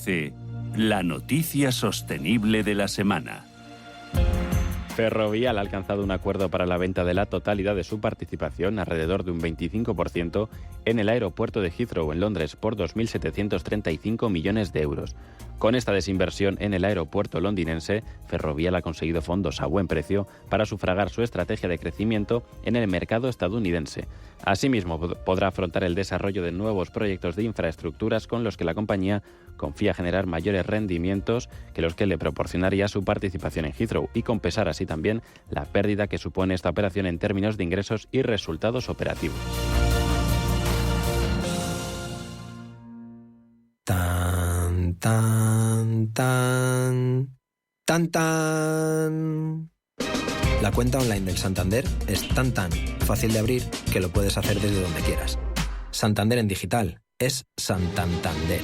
ofrece la noticia sostenible de la semana. Ferrovial ha alcanzado un acuerdo para la venta de la totalidad de su participación, alrededor de un 25%, en el aeropuerto de Heathrow, en Londres, por 2.735 millones de euros. Con esta desinversión en el aeropuerto londinense, Ferrovial ha conseguido fondos a buen precio para sufragar su estrategia de crecimiento en el mercado estadounidense. Asimismo, podrá afrontar el desarrollo de nuevos proyectos de infraestructuras con los que la compañía confía generar mayores rendimientos que los que le proporcionaría su participación en Heathrow y compensar así también la pérdida que supone esta operación en términos de ingresos y resultados operativos. Tan, tan, tan, tan, tan. La cuenta online del Santander es tan fácil de abrir que lo puedes hacer desde donde quieras. Santander en digital es Santander.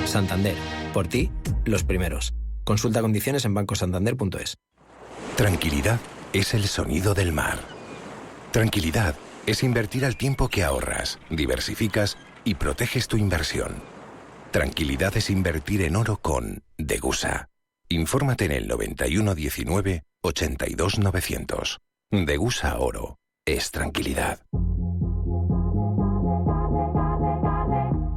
Santander, por ti, los primeros. Consulta condiciones en bancosantander.es. Tranquilidad es el sonido del mar. Tranquilidad es invertir al tiempo que ahorras, diversificas y proteges tu inversión. Tranquilidad es invertir en oro con Degusa. Infórmate en el 91 19 82 900. Degusa Oro es tranquilidad.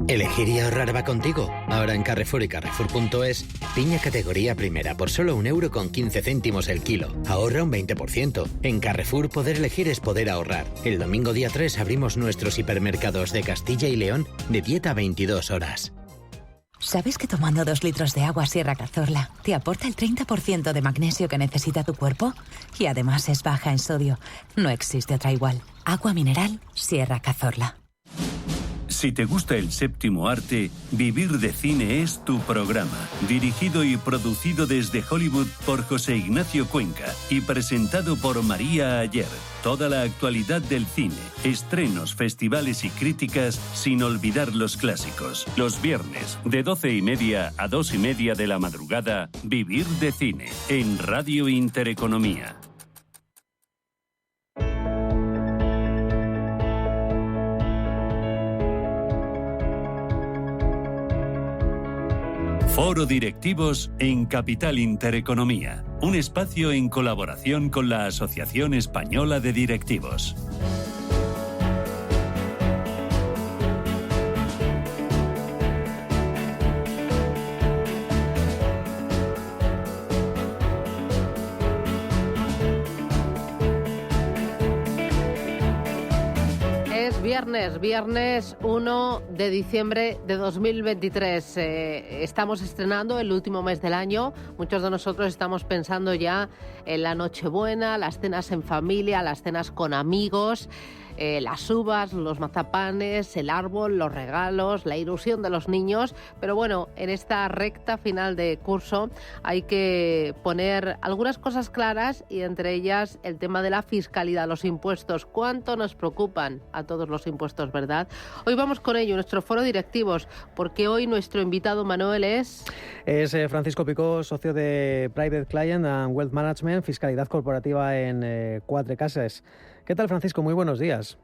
Elegir y ahorrar va contigo. Ahora en Carrefour y Carrefour.es, piña categoría primera por solo 1,15 € el kilo. Ahorra un 20%. En Carrefour, poder elegir es poder ahorrar. El domingo día 3 abrimos nuestros hipermercados de Castilla y León de dieta 22 horas. ¿Sabes que tomando 2 litros de agua Sierra Cazorla te aporta el 30% de magnesio que necesita tu cuerpo? Y además es baja en sodio. No existe otra igual. Agua mineral Sierra Cazorla. Si te gusta el séptimo arte, Vivir de Cine es tu programa. Dirigido y producido desde Hollywood por José Ignacio Cuenca y presentado por María Ayer. Toda la actualidad del cine, estrenos, festivales y críticas, sin olvidar los clásicos. Los viernes, de 12:30 a 2:30 de la madrugada, Vivir de Cine, en Radio Intereconomía. Foro Directivos en Capital Intereconomía, un espacio en colaboración con la Asociación Española de Directivos. Viernes 1 de diciembre de 2023. Estamos estrenando el último mes del año. Muchos de nosotros estamos pensando ya en la Nochebuena, las cenas en familia, las cenas con amigos, las uvas, los mazapanes, el árbol, los regalos, la ilusión de los niños. Pero bueno, en esta recta final de curso hay que poner algunas cosas claras y entre ellas el tema de la fiscalidad, los impuestos. ¿Cuánto nos preocupan a todos los impuestos, verdad? Hoy vamos con ello, nuestro foro directivos, porque hoy nuestro invitado Manuel es Francisco Picó, socio de Private Client and Wealth Management, fiscalidad corporativa en Quatre Cases. ¿Qué tal, Francisco? Muy buenos días.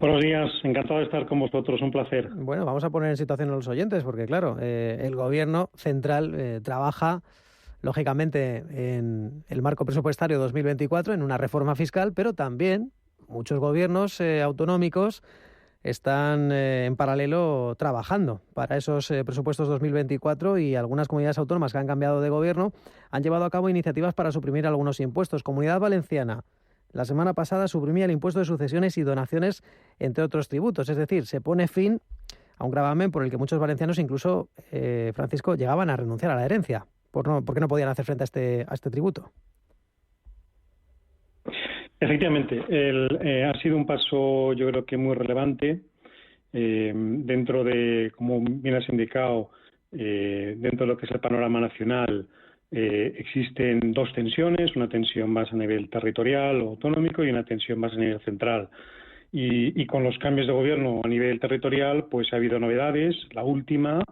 Buenos días, encantado de estar con vosotros, un placer. Bueno, vamos a poner en situación a los oyentes, porque claro, el Gobierno central trabaja, lógicamente, en el marco presupuestario 2024, en una reforma fiscal, pero también muchos gobiernos autonómicos están en paralelo trabajando para esos presupuestos 2024 y algunas comunidades autónomas que han cambiado de gobierno han llevado a cabo iniciativas para suprimir algunos impuestos. Comunidad Valenciana, la semana pasada suprimía el impuesto de sucesiones y donaciones, entre otros tributos. Es decir, se pone fin a un gravamen por el que muchos valencianos, incluso, Francisco, llegaban a renunciar a la herencia, porque no podían hacer frente a este tributo. Efectivamente, ha sido un paso, yo creo que muy relevante dentro de, como bien has indicado, dentro de lo que es el panorama nacional. Existen dos tensiones, una tensión más a nivel territorial o autonómico y una tensión más a nivel central. Y con los cambios de gobierno a nivel territorial, pues ha habido novedades. La última,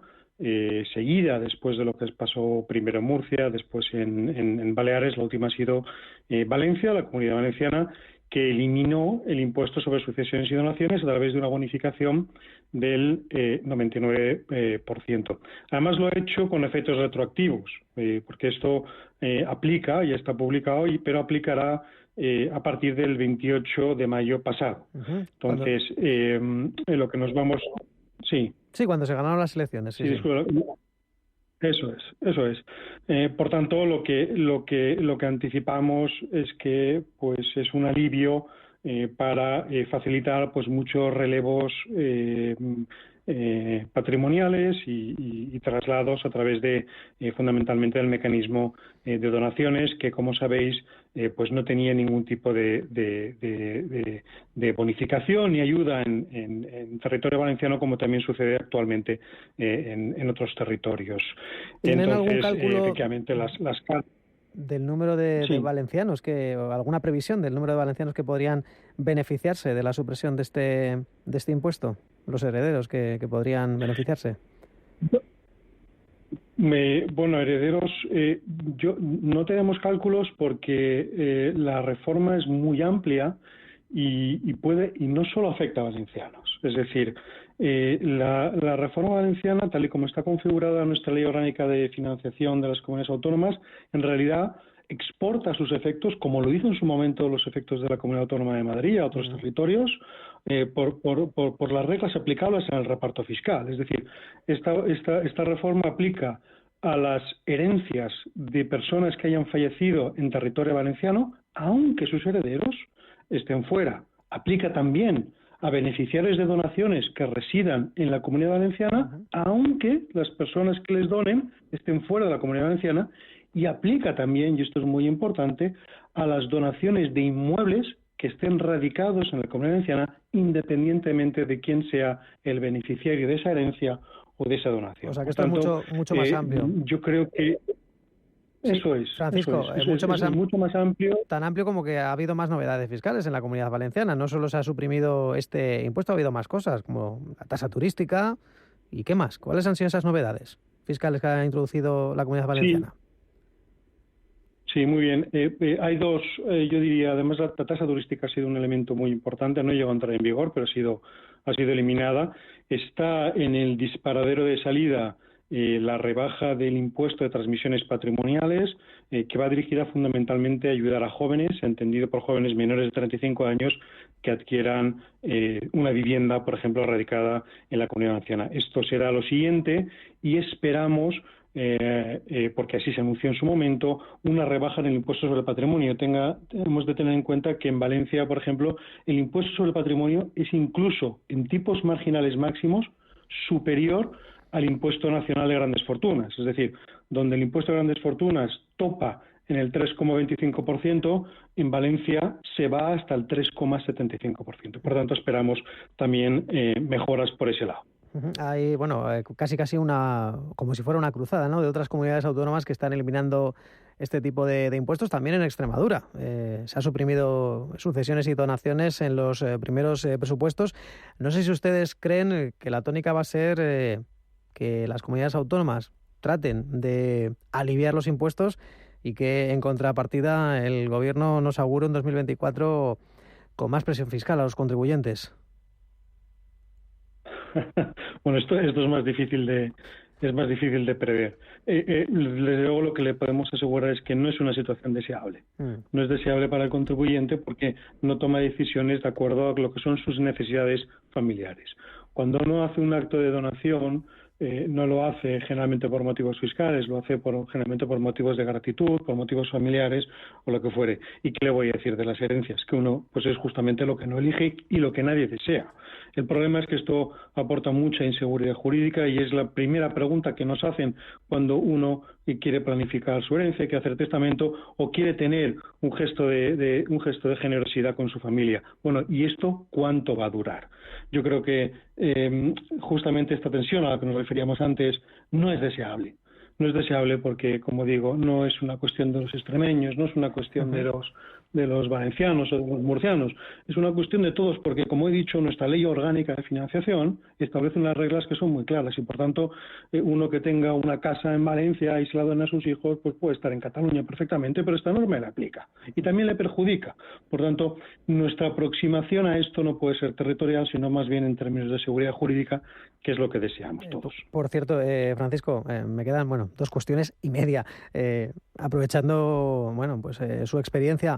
seguida después de lo que pasó primero en Murcia, después en Baleares, la última ha sido Valencia, la Comunidad Valenciana, que eliminó el impuesto sobre sucesiones y donaciones a través de una bonificación del 99%. Además lo ha hecho con efectos retroactivos, porque esto aplica, ya está publicado, pero aplicará a partir del 28 de mayo pasado. Entonces, lo que nos vamos... Sí. Sí, cuando se ganaron las elecciones. Sí, sí. Eso es. Por tanto, lo que anticipamos es que pues es un alivio para facilitar pues muchos relevos patrimoniales y traslados a través de fundamentalmente del mecanismo de donaciones, que como sabéis pues no tenía ningún tipo de bonificación ni ayuda en territorio valenciano, como también sucede actualmente en otros territorios. ¿Tienen Entonces, algún cálculo efectivamente las del número de valencianos, o alguna previsión del número de valencianos que podrían beneficiarse de la supresión de este impuesto? Los herederos que podrían beneficiarse. Herederos, no tenemos cálculos porque la reforma es muy amplia y no solo afecta a valencianos. Es decir, la reforma valenciana, tal y como está configurada nuestra Ley Orgánica de Financiación de las Comunidades Autónomas, en realidad exporta sus efectos, como lo hizo en su momento los efectos de la Comunidad Autónoma de Madrid a otros territorios, por las reglas aplicables en el reparto fiscal. Es decir, esta reforma aplica a las herencias de personas que hayan fallecido en territorio valenciano, aunque sus herederos estén fuera. Aplica también a beneficiarios de donaciones que residan en la Comunidad Valenciana, aunque las personas que les donen estén fuera de la Comunidad Valenciana, y aplica también, y esto es muy importante, a las donaciones de inmuebles que estén radicados en la Comunidad Valenciana, independientemente de quién sea el beneficiario de esa herencia o de esa donación. O sea que esto es mucho más amplio. Yo creo que eso es. Francisco, es mucho más amplio. Tan amplio como que ha habido más novedades fiscales en la Comunidad Valenciana. No solo se ha suprimido este impuesto, ha habido más cosas, como la tasa turística. ¿Y qué más? ¿Cuáles han sido esas novedades fiscales que ha introducido la Comunidad Valenciana? Sí, muy bien. Hay dos, yo diría, además la tasa turística ha sido un elemento muy importante, no llegó a entrar en vigor, pero ha sido eliminada. Está en el disparadero de salida la rebaja del impuesto de transmisiones patrimoniales, que va dirigida fundamentalmente a ayudar a jóvenes, entendido por jóvenes menores de 35 años, que adquieran una vivienda, por ejemplo, radicada en la Comunidad Valenciana. Esto será lo siguiente y esperamos, porque así se anunció en su momento, una rebaja en el impuesto sobre el patrimonio. Tenemos de tener en cuenta que en Valencia, por ejemplo, el impuesto sobre el patrimonio es incluso en tipos marginales máximos superior al impuesto nacional de grandes fortunas. Es decir, donde el impuesto de grandes fortunas topa en el 3,25%, en Valencia se va hasta el 3,75%. Por tanto, esperamos también mejoras por ese lado. Hay, casi como si fuera una cruzada, ¿no?, de otras comunidades autónomas que están eliminando este tipo de impuestos. También en Extremadura se ha suprimido sucesiones y donaciones en los primeros presupuestos. No sé si ustedes creen que la tónica va a ser que las comunidades autónomas traten de aliviar los impuestos y que en contrapartida el Gobierno nos augure un 2024 con más presión fiscal a los contribuyentes. Bueno, esto es más difícil de prever. Desde luego lo que le podemos asegurar es que no es una situación deseable. No es deseable para el contribuyente porque no toma decisiones de acuerdo a lo que son sus necesidades familiares. Cuando uno hace un acto de donación, no lo hace generalmente por motivos fiscales, lo hace generalmente por motivos de gratitud, por motivos familiares o lo que fuere. ¿Y qué le voy a decir de las herencias? Que uno pues es justamente lo que no elige y lo que nadie desea. El problema es que esto aporta mucha inseguridad jurídica y es la primera pregunta que nos hacen cuando uno quiere planificar su herencia, quiere hacer testamento o quiere tener un gesto de generosidad con su familia. Bueno, ¿y esto cuánto va a durar? Yo creo que justamente esta tensión a la que nos referíamos antes no es deseable. No es deseable porque, como digo, no es una cuestión de los extremeños, no es una cuestión de valencianos o de los murcianos, es una cuestión de todos, porque como he dicho, nuestra ley orgánica de financiación establece unas reglas que son muy claras y por tanto uno que tenga una casa en Valencia y se la den a sus hijos, pues puede estar en Cataluña perfectamente, pero esta norma le aplica y también le perjudica. Por tanto, nuestra aproximación a esto no puede ser territorial, sino más bien en términos de seguridad jurídica, que es lo que deseamos todos. Por cierto, Francisco, me quedan 2 cuestiones y media. Aprovechando su experiencia,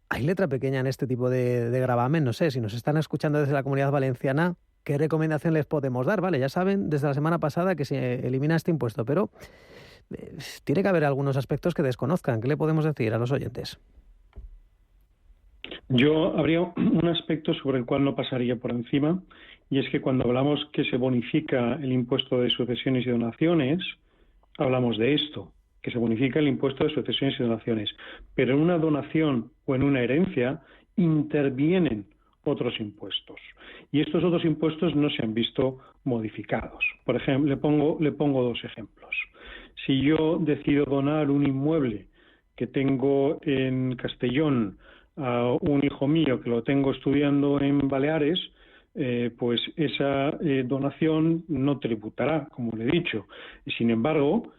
¿hay letra pequeña en este tipo de gravamen? No sé, si nos están escuchando desde la Comunidad Valenciana, ¿qué recomendación les podemos dar? Vale, ya saben desde la semana pasada que se elimina este impuesto, pero tiene que haber algunos aspectos que desconozcan. ¿Qué le podemos decir a los oyentes? Yo habría un aspecto sobre el cual no pasaría por encima, y es que cuando hablamos que se bonifica el impuesto de sucesiones y donaciones, hablamos de esto, que se bonifica el impuesto de sucesiones y donaciones, pero en una donación o en una herencia intervienen otros impuestos, y estos otros impuestos no se han visto modificados. Por ejemplo, le pongo 2 ejemplos. Si yo decido donar un inmueble que tengo en Castellón a un hijo mío que lo tengo estudiando en Baleares, pues esa donación no tributará, como le he dicho. Sin embargo,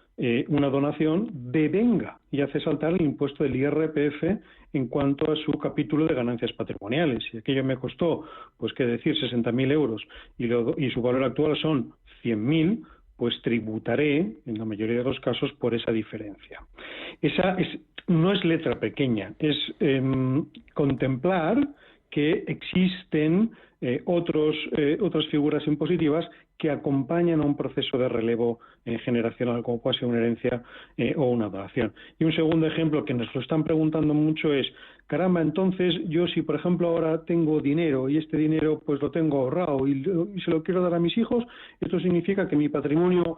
una donación devenga y hace saltar el impuesto del IRPF en cuanto a su capítulo de ganancias patrimoniales. Si aquello me costó, pues qué decir, 60.000 euros y su valor actual son 100.000, pues tributaré, en la mayoría de los casos, por esa diferencia. No es letra pequeña, es contemplar que existen otras figuras impositivas que acompañan a un proceso de relevo generacional, como puede ser una herencia o una donación. Y un segundo ejemplo que nos lo están preguntando mucho es, caramba, entonces yo si por ejemplo ahora tengo dinero y este dinero pues lo tengo ahorrado y se lo quiero dar a mis hijos, esto significa que mi patrimonio,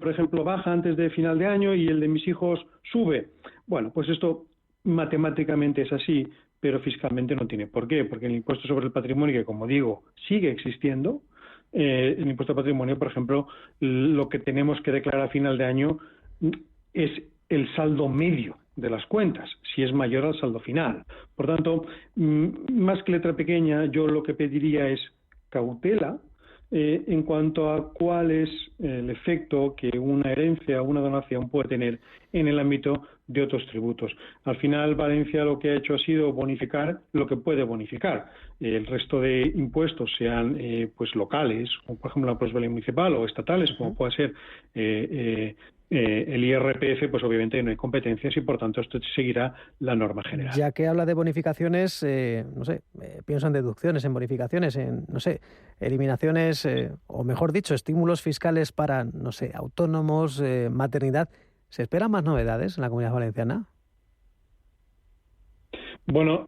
por ejemplo, baja antes de final de año y el de mis hijos sube. Bueno, pues esto matemáticamente es así, pero fiscalmente no tiene por qué, porque el impuesto sobre el patrimonio, que como digo, sigue existiendo, el impuesto al patrimonio, por ejemplo, lo que tenemos que declarar a final de año es el saldo medio de las cuentas, si es mayor al saldo final. Por tanto, más que letra pequeña, yo lo que pediría es cautela en cuanto a cuál es el efecto que una herencia o una donación puede tener en el ámbito de otros tributos. Al final, Valencia lo que ha hecho ha sido bonificar lo que puede bonificar. El resto de impuestos, sean pues locales, como por ejemplo la plusvalía municipal, o estatales, como puede ser el IRPF, pues obviamente no hay competencias y por tanto esto seguirá la norma general. Ya que habla de bonificaciones, pienso en deducciones, en bonificaciones, en, eliminaciones, o mejor dicho, estímulos fiscales para, autónomos, maternidad. ¿Se esperan más novedades en la Comunidad Valenciana? Bueno,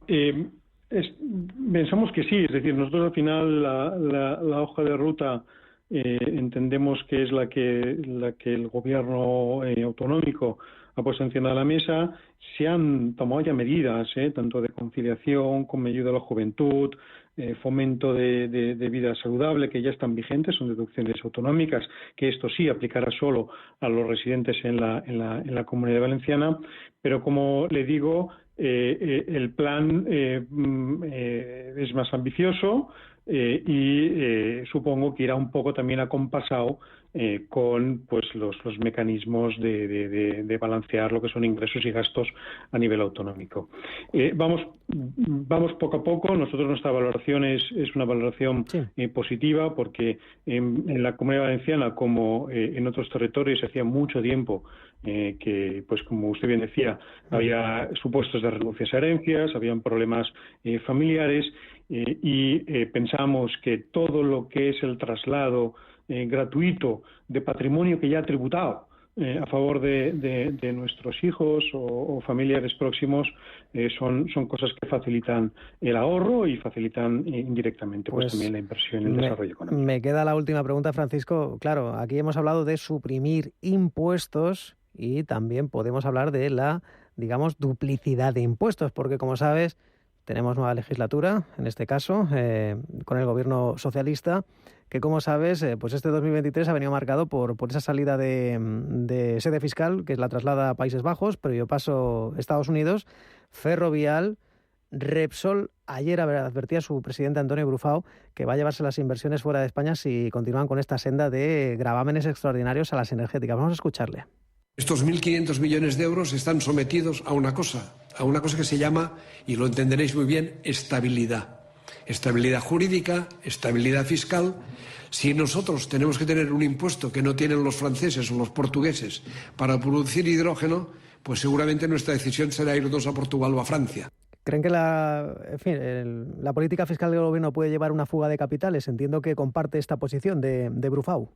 pensamos que sí, es decir, nosotros al final la hoja de ruta entendemos que es la que el gobierno autonómico ha puesto encima de la mesa. Se han tomado ya medidas, tanto de conciliación como ayuda a la juventud, fomento de vida saludable, que ya están vigentes, son deducciones autonómicas, que esto sí aplicará solo a los residentes en la Comunidad Valenciana, pero como le digo, el plan es más ambicioso y supongo que irá un poco también acompasado con pues los mecanismos de balancear lo que son ingresos y gastos a nivel autonómico. Vamos poco a poco. Nosotros nuestra valoración es una valoración positiva, porque en la Comunidad Valenciana, como en otros territorios, hacía mucho tiempo que, pues como usted bien decía, había supuestos de renuncias a herencias, habían problemas familiares, y pensamos que todo lo que es el traslado gratuito de patrimonio que ya ha tributado a favor de nuestros hijos o familiares próximos son cosas que facilitan el ahorro y facilitan indirectamente pues también la inversión en el desarrollo económico. Me queda la última pregunta, Francisco. Claro, aquí hemos hablado de suprimir impuestos y también podemos hablar de la, duplicidad de impuestos, porque como sabes, tenemos nueva legislatura, en este caso, con el gobierno socialista, que como sabes, pues este 2023 ha venido marcado por esa salida de sede fiscal, que es la traslada a Países Bajos, previo paso Estados Unidos, Ferrovial, Repsol. Ayer advertía su presidente Antonio Brufau que va a llevarse las inversiones fuera de España si continúan con esta senda de gravámenes extraordinarios a las energéticas. Vamos a escucharle. Estos 1.500 millones de euros están sometidos a una cosa que se llama, y lo entenderéis muy bien, estabilidad. Estabilidad jurídica, estabilidad fiscal. Si nosotros tenemos que tener un impuesto que no tienen los franceses o los portugueses para producir hidrógeno, pues seguramente nuestra decisión será irnos a Portugal o a Francia. ¿Creen que la política fiscal del gobierno puede llevar una fuga de capitales? Entiendo que comparte esta posición de Brufau.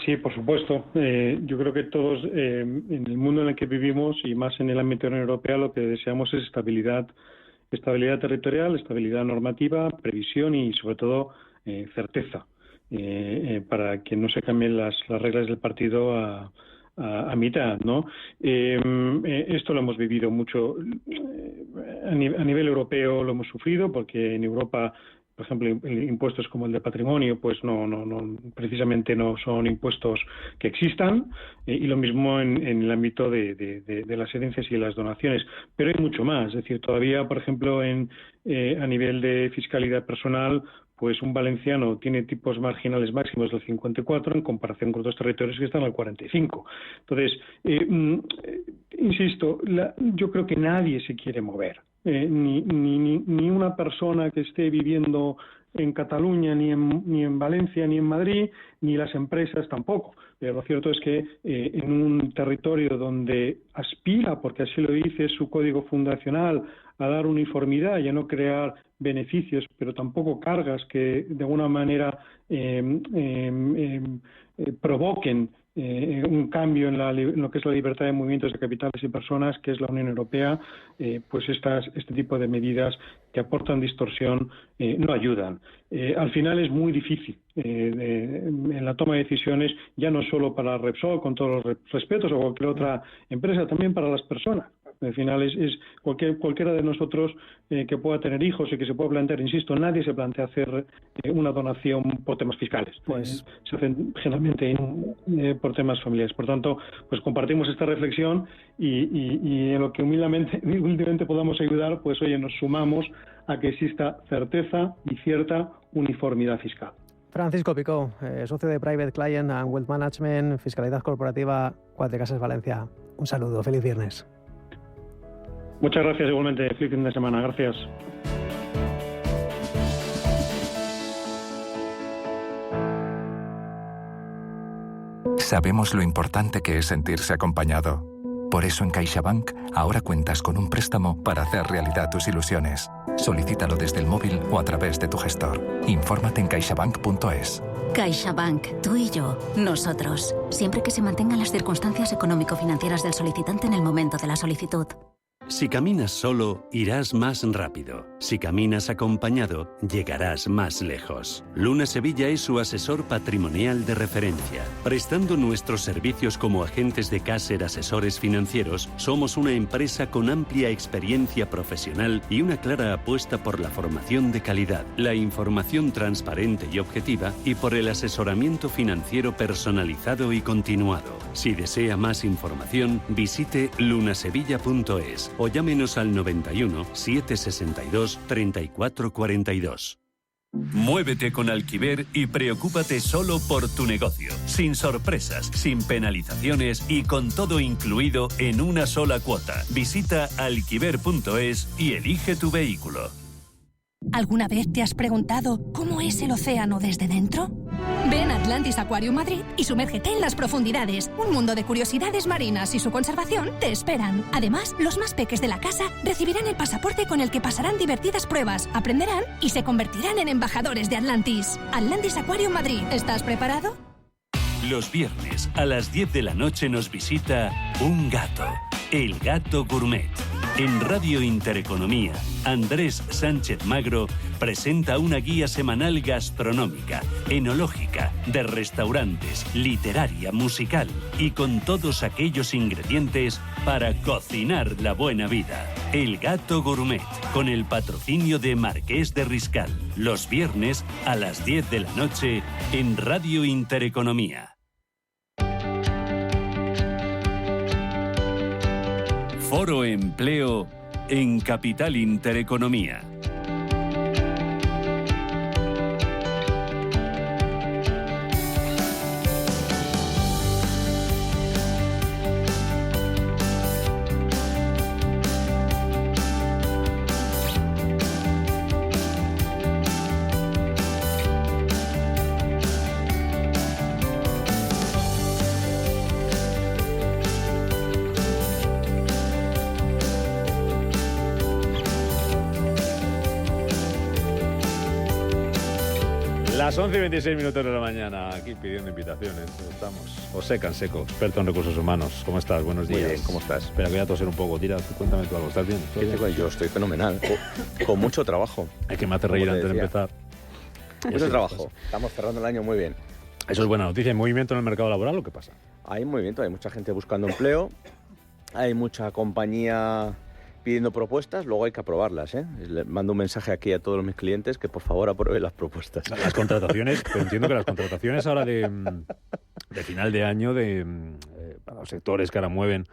Sí, por supuesto. Yo creo que todos en el mundo en el que vivimos y más en el ámbito de la Unión Europea lo que deseamos es estabilidad territorial, estabilidad normativa, previsión y sobre todo certeza para que no se cambien las reglas del partido a mitad, ¿no? Esto lo hemos vivido mucho a nivel europeo, lo hemos sufrido porque en Europa, por ejemplo, impuestos como el de patrimonio, pues no precisamente no son impuestos que existan, y lo mismo en el ámbito de las herencias y de las donaciones. Pero hay mucho más, es decir, todavía, por ejemplo, a nivel de fiscalidad personal, pues un valenciano tiene tipos marginales máximos del 54 en comparación con otros territorios que están al 45. Entonces, insisto, yo creo que nadie se quiere mover. Ni una persona que esté viviendo en Cataluña, ni en Valencia, ni en Madrid, ni las empresas tampoco. Pero lo cierto es que en un territorio donde aspira, porque así lo dice su código fundacional, a dar uniformidad y a no crear beneficios, pero tampoco cargas que de alguna manera provoquen un cambio en lo que es la libertad de movimientos de capitales y personas, que es la Unión Europea, pues este tipo de medidas que aportan distorsión no ayudan. Al final es muy difícil en la toma de decisiones, ya no solo para Repsol, con todos los respetos, o cualquier otra empresa, también para las personas. Al final es cualquiera de nosotros que pueda tener hijos y que se pueda plantear, insisto, nadie se plantea hacer una donación por temas fiscales. Pues se hacen generalmente por temas familiares. Por tanto, pues compartimos esta reflexión y en lo que humildemente podamos ayudar, pues oye, nos sumamos a que exista certeza y cierta uniformidad fiscal. Francisco Picó, socio de Private Client and Wealth Management, Fiscalidad Corporativa, Cuatrecasas Valencia. Un saludo, feliz viernes. Muchas gracias, igualmente. Feliz fin de semana. Gracias. Sabemos lo importante que es sentirse acompañado. Por eso en CaixaBank ahora cuentas con un préstamo para hacer realidad tus ilusiones. Solicítalo desde el móvil o a través de tu gestor. Infórmate en caixabank.es. CaixaBank, tú y yo, nosotros. Siempre que se mantengan las circunstancias económico-financieras del solicitante en el momento de la solicitud. Si caminas solo, irás más rápido. Si caminas acompañado, llegarás más lejos. Luna Sevilla es su asesor patrimonial de referencia. Prestando nuestros servicios como agentes de Caser Asesores Financieros, somos una empresa con amplia experiencia profesional y una clara apuesta por la formación de calidad, la información transparente y objetiva y por el asesoramiento financiero personalizado y continuado. Si desea más información, visite lunasevilla.es o llámenos al 91 762 3442. Muévete con Alquiver y preocúpate solo por tu negocio, sin sorpresas, sin penalizaciones y con todo incluido en una sola cuota. Visita alquiver.es y elige tu vehículo. ¿Alguna vez te has preguntado cómo es el océano desde dentro? Ven a Atlantis Aquarium Madrid y sumérgete en las profundidades. Un mundo de curiosidades marinas y su conservación te esperan. Además, los más peques de la casa recibirán el pasaporte con el que pasarán divertidas pruebas, aprenderán y se convertirán en embajadores de Atlantis. Atlantis Aquarium Madrid. ¿Estás preparado? Los viernes a las 10 de la noche nos visita un gato, el Gato Gourmet. En Radio Intereconomía, Andrés Sánchez Magro presenta una guía semanal gastronómica, enológica, de restaurantes, literaria, musical y con todos aquellos ingredientes para cocinar la buena vida. El Gato Gourmet, con el patrocinio de Marqués de Riscal, los viernes a las 10 de la noche en Radio Intereconomía. Foro Empleo en Capital Intereconomía. Las 11:26 de la mañana, aquí pidiendo invitaciones. Estamos. José Canseco, experto en recursos humanos. ¿Cómo estás? Buenos días. Muy bien, ¿cómo estás? Espera, que voy a toser un poco. Tira, cuéntame tú algo. ¿Estás bien? Yo estoy fenomenal. Con mucho trabajo. Es que me hace reír antes de empezar. Mucho trabajo. Estamos cerrando el año muy bien. Eso es buena noticia. ¿Hay movimiento en el mercado laboral o qué pasa? Hay movimiento, hay mucha gente buscando empleo. Hay mucha compañía pidiendo propuestas, luego hay que aprobarlas, ¿eh? Le mando un mensaje aquí a todos mis clientes que por favor aprueben las propuestas. Las contrataciones, pero entiendo que las contrataciones ahora de final de año para los sectores que ahora mueven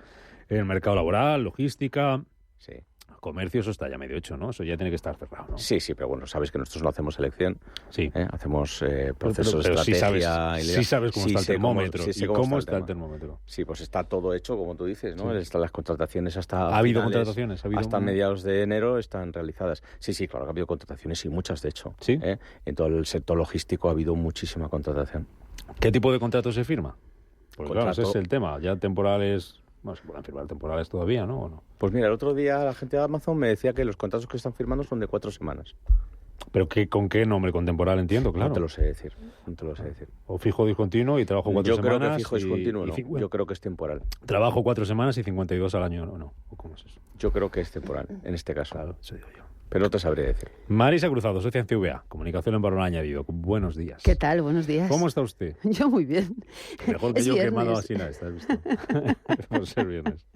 el mercado laboral, logística, sí, comercio, eso está ya medio hecho, ¿no? Eso ya tiene que estar cerrado, ¿no? Sí, pero bueno, sabes que nosotros no hacemos selección, sí, hacemos procesos de estrategia. Sí sabes cómo está el termómetro. ¿Y cómo está el termómetro? Sí, pues está todo hecho, como tú dices, ¿no? Sí. Están las contrataciones hasta ¿Ha habido contrataciones? Hasta mediados de enero están realizadas. Sí, claro que ha habido contrataciones y muchas, de hecho. ¿Sí? En todo el sector logístico ha habido muchísima contratación. ¿Qué tipo de contrato se firma? Porque claro, ese es el tema. Ya temporales... Bueno, se pueden firmar temporales todavía, ¿no? ¿O no? Pues mira, el otro día la gente de Amazon me decía que los contratos que están firmando son de 4 semanas. ¿Pero con qué nombre? ¿Con temporal? Entiendo, claro. No te lo sé decir. O fijo discontinuo y trabajo 4 semanas. Yo creo que fijo discontinuo, no. Yo creo que es temporal. Trabajo 4 semanas y 52 al año, ¿no? ¿O cómo es eso? Yo creo que es temporal, en este caso. Claro, eso digo yo. Pero no te sabré decir. Marisa Cruzado, socia en CVA, Comunicación en Valor Añadido. Buenos días. ¿Qué tal? Buenos días. ¿Cómo está usted? Yo muy bien. Mejor que es yo viernes. Que he mandado así nada, ¿estás visto? Por ser viernes.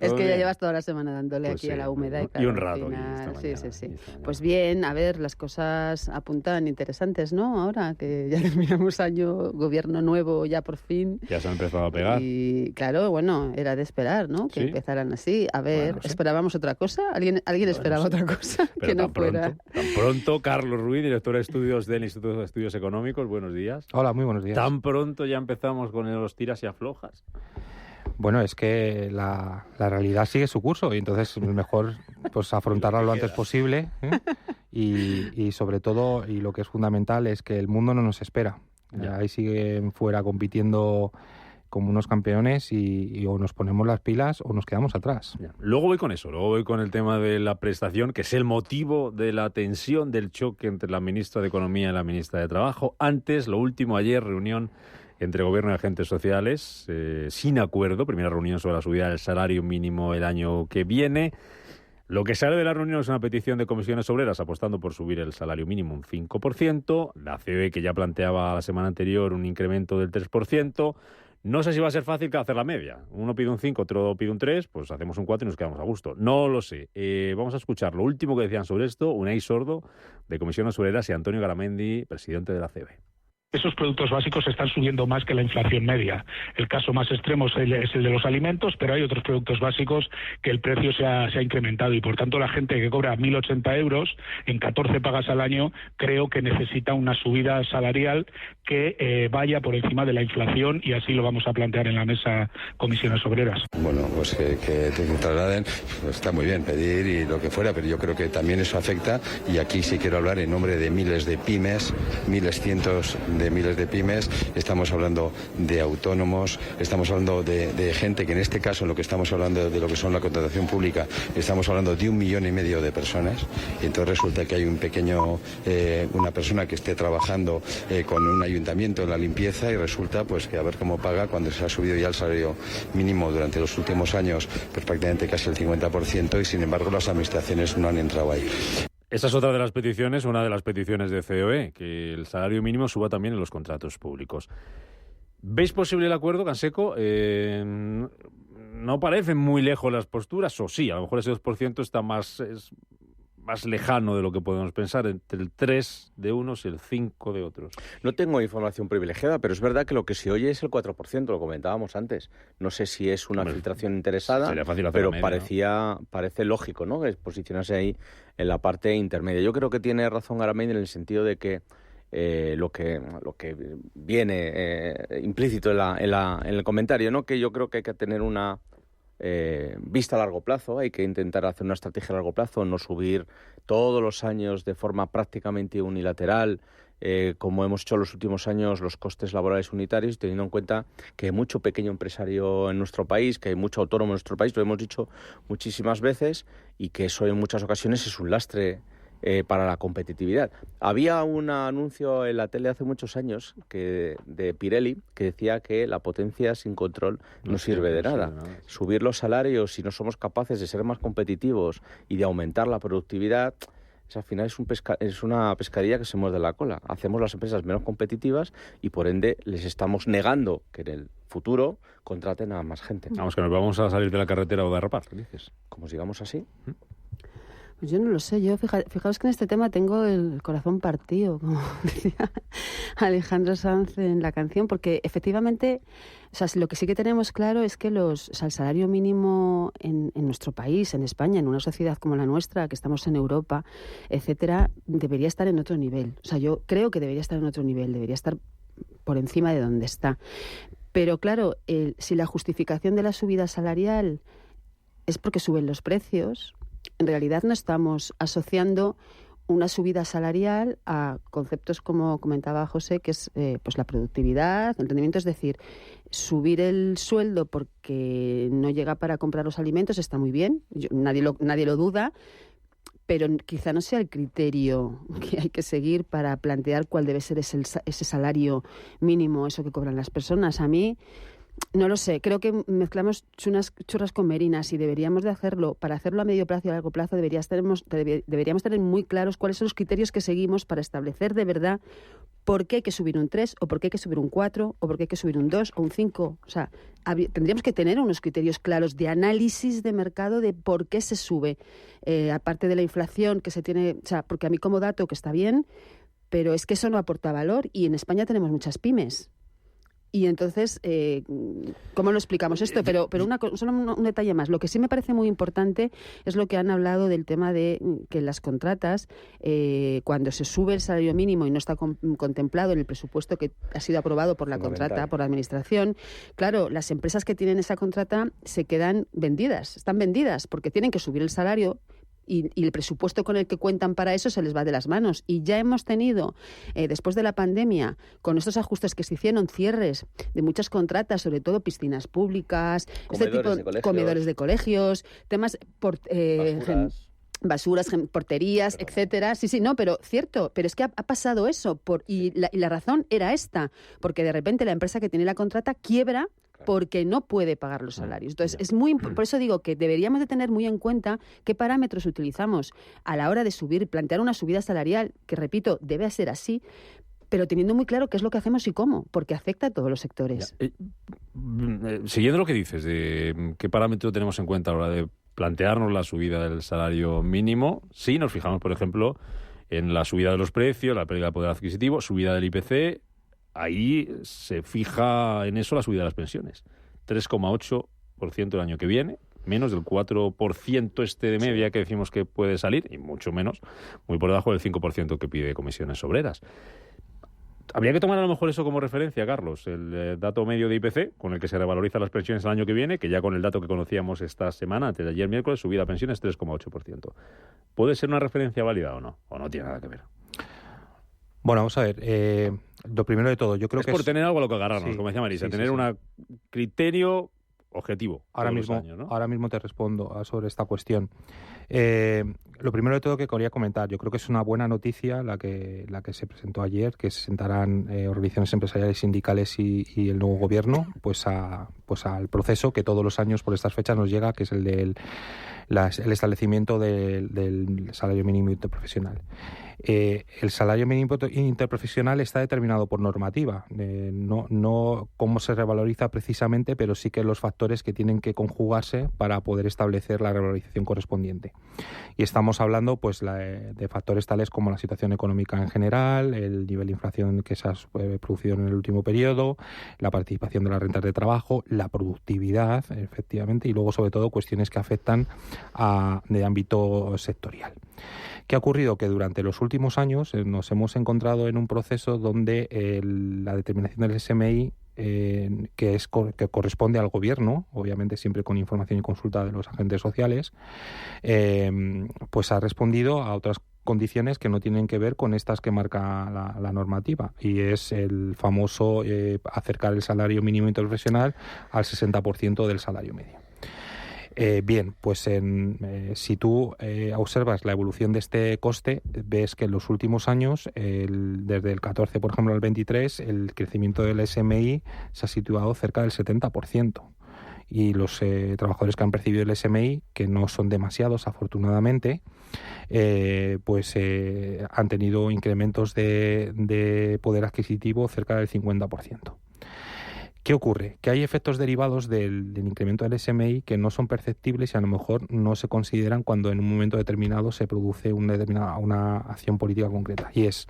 Es que ya llevas toda la semana dándole pues aquí sí, a la humedad. Y un rato. Sí. Pues bien, a ver, las cosas apuntan interesantes, ¿no? Ahora que ya terminamos año, gobierno nuevo ya por fin. Ya se han empezado a pegar. Y claro, bueno, era de esperar, ¿no? Que empezaran así. A ver, bueno, ¿esperábamos otra cosa? ¿Alguien esperaba otra cosa? Que no fuera. Tan pronto, Carlos Ruiz, director de estudios del Instituto de Estudios Económicos. Buenos días. Hola, muy buenos días. ¿Tan pronto ya empezamos con los tiras y aflojas? Bueno, es que la realidad sigue su curso y entonces es mejor pues afrontarla lo antes posible, ¿eh? y sobre todo, y lo que es fundamental es que el mundo no nos espera. Ahí siguen fuera compitiendo como unos campeones y o nos ponemos las pilas o nos quedamos atrás. Luego voy con eso, luego voy con el tema de la prestación, que es el motivo de la tensión del choque entre la ministra de Economía y la ministra de Trabajo. Antes, lo último, ayer, reunión entre Gobierno y agentes sociales, sin acuerdo, primera reunión sobre la subida del salario mínimo el año que viene. Lo que sale de la reunión es una petición de comisiones obreras apostando por subir el salario mínimo un 5%, la COE que ya planteaba la semana anterior un incremento del 3%, no sé si va a ser fácil hacer la media. Uno pide un 5, otro pide un 3, pues hacemos un 4 y nos quedamos a gusto. No lo sé. Vamos a escuchar lo último que decían sobre esto, Unai Sordo, de Comisiones Obreras, y Antonio Garamendi, presidente de la COE. Esos productos básicos están subiendo más que la inflación media. El caso más extremo es el de los alimentos, pero hay otros productos básicos que el precio se ha incrementado y por tanto la gente que cobra 1.080 euros en 14 pagas al año creo que necesita una subida salarial que vaya por encima de la inflación y así lo vamos a plantear en la mesa Comisiones Obreras. Bueno, pues que te trasladen, pues está muy bien pedir y lo que fuera, pero yo creo que también eso afecta y aquí sí quiero hablar en nombre de miles de pymes, miles, cientos de miles de pymes, estamos hablando de autónomos, estamos hablando de gente que en este caso, en lo que estamos hablando de lo que son la contratación pública, estamos hablando de 1,5 millones de personas, y entonces resulta que hay una persona que esté trabajando con un ayuntamiento en la limpieza y resulta pues que a ver cómo paga cuando se ha subido ya el salario mínimo durante los últimos años, pues prácticamente casi el 50%, y sin embargo las administraciones no han entrado ahí. Esa es otra de las peticiones, una de las peticiones de COE, que el salario mínimo suba también en los contratos públicos. ¿Veis posible el acuerdo, Canseco? No parecen muy lejos las posturas, o sí, a lo mejor ese 2% está más lejano de lo que podemos pensar, entre el 3 de unos y el 5 de otros. No tengo información privilegiada, pero es verdad que lo que se oye es el 4%, lo comentábamos antes. No sé si es una filtración interesada, pero parece lógico, ¿no?, que posicionarse ahí en la parte intermedia. Yo creo que tiene razón Garamendi en el sentido de que lo que viene implícito en el comentario, ¿no?, que yo creo que hay que tener una vista a largo plazo, hay que intentar hacer una estrategia a largo plazo, no subir todos los años de forma prácticamente unilateral, como hemos hecho en los últimos años, los costes laborales unitarios, teniendo en cuenta que hay mucho pequeño empresario en nuestro país, que hay mucho autónomo en nuestro país, lo hemos dicho muchísimas veces, y que eso en muchas ocasiones es un lastre para la competitividad. Había un anuncio en la tele hace muchos años de Pirelli que decía que la potencia sin control no sirve de nada. Subir los salarios si no somos capaces de ser más competitivos y de aumentar la productividad, al final es una pescadilla que se muerde la cola. Hacemos las empresas menos competitivas y por ende les estamos negando que en el futuro contraten a más gente. Vamos, que nos vamos a salir de la carretera o derrapar, ¿qué dices? Como sigamos así. Pues yo no lo sé, fijaos que en este tema tengo el corazón partido, como decía Alejandro Sanz en la canción, porque efectivamente, o sea, lo que sí que tenemos claro es que el salario mínimo en nuestro país, en España, en una sociedad como la nuestra, que estamos en Europa, etcétera, debería estar en otro nivel. O sea, yo creo que debería estar en otro nivel, debería estar por encima de donde está. Pero claro, si la justificación de la subida salarial es porque suben los precios, en realidad no estamos asociando una subida salarial a conceptos como comentaba José, que es pues la productividad, el rendimiento, es decir, subir el sueldo porque no llega para comprar los alimentos está muy bien, nadie lo duda, pero quizá no sea el criterio que hay que seguir para plantear cuál debe ser ese salario mínimo, eso que cobran las personas. A mí no lo sé, creo que mezclamos unas churras con merinas y deberíamos de hacerlo. Para hacerlo a medio plazo y a largo plazo deberíamos tener muy claros cuáles son los criterios que seguimos para establecer de verdad por qué hay que subir un 3 o por qué hay que subir un 4 o por qué hay que subir un 2 o un 5. O sea, tendríamos que tener unos criterios claros de análisis de mercado de por qué se sube. Aparte de la inflación que se tiene, o sea, porque a mí como dato que está bien, pero es que eso no aporta valor y en España tenemos muchas pymes. Y entonces, ¿cómo lo explicamos esto? Pero solo un detalle más. Lo que sí me parece muy importante es lo que han hablado del tema de que las contratas, cuando se sube el salario mínimo y no está contemplado en el presupuesto que ha sido aprobado por la contrata, por la administración, claro, las empresas que tienen esa contrata se quedan vendidas, están vendidas porque tienen que subir el salario. Y el presupuesto con el que cuentan para eso se les va de las manos. Y ya hemos tenido, después de la pandemia, con estos ajustes que se hicieron, cierres de muchas contratas, sobre todo piscinas públicas, comedores de colegios, temas basuras, porterías, etcétera. Sí, no, pero cierto, pero es que ha pasado eso. Y la razón era esta, porque de repente la empresa que tiene la contrata quiebra porque no puede pagar los salarios. Entonces, por eso digo que deberíamos de tener muy en cuenta qué parámetros utilizamos a la hora de plantear una subida salarial, que repito, debe ser así, pero teniendo muy claro qué es lo que hacemos y cómo, porque afecta a todos los sectores. Siguiendo lo que dices, de qué parámetro tenemos en cuenta a la hora de plantearnos la subida del salario mínimo, sí nos fijamos, por ejemplo, en la subida de los precios, la pérdida de poder adquisitivo, subida del IPC. Ahí se fija en eso la subida de las pensiones. 3,8% el año que viene, menos del 4% de media que decimos que puede salir, y mucho menos, muy por debajo del 5% que pide Comisiones Obreras. Habría que tomar a lo mejor eso como referencia, Carlos, el dato medio de IPC, con el que se revalorizan las pensiones el año que viene, que ya con el dato que conocíamos esta semana, antes de ayer miércoles, subida a pensiones 3,8%. ¿Puede ser una referencia válida o no? ¿O no tiene nada que ver? Bueno, vamos a ver. Lo primero de todo, yo creo que por tener algo a lo que agarrarnos, como decía Marisa, tener un criterio objetivo. Ahora mismo te respondo sobre esta cuestión. Lo primero de todo que quería comentar, yo creo que es una buena noticia la que se presentó ayer, que se sentarán organizaciones empresariales, sindicales y el nuevo gobierno pues al proceso que todos los años por estas fechas nos llega, que es el del el establecimiento del salario mínimo interprofesional. El salario mínimo interprofesional está determinado por normativa, no cómo se revaloriza precisamente, pero sí que los factores que tienen que conjugarse para poder establecer la revalorización correspondiente. Y estamos hablando pues de factores tales como la situación económica en general, el nivel de inflación que se ha producido en el último periodo, la participación de las rentas de trabajo, la productividad, efectivamente, y luego sobre todo cuestiones que afectan de ámbito sectorial. ¿Qué ha ocurrido? Que durante los últimos años nos hemos encontrado en un proceso donde la determinación del SMI, que corresponde al gobierno, obviamente siempre con información y consulta de los agentes sociales, pues ha respondido a otras condiciones que no tienen que ver con estas que marca la normativa, y es el famoso acercar el salario mínimo interprofesional al 60% del salario medio. Bien, pues si tú observas la evolución de este coste, ves que en los últimos años, desde el 14, por ejemplo, al 23, el crecimiento del SMI se ha situado cerca del 70%. Y los trabajadores que han percibido el SMI, que no son demasiados afortunadamente, han tenido incrementos de poder adquisitivo cerca del 50%. ¿Qué ocurre? Que hay efectos derivados del incremento del SMI que no son perceptibles y a lo mejor no se consideran cuando en un momento determinado se produce una acción política concreta. Y es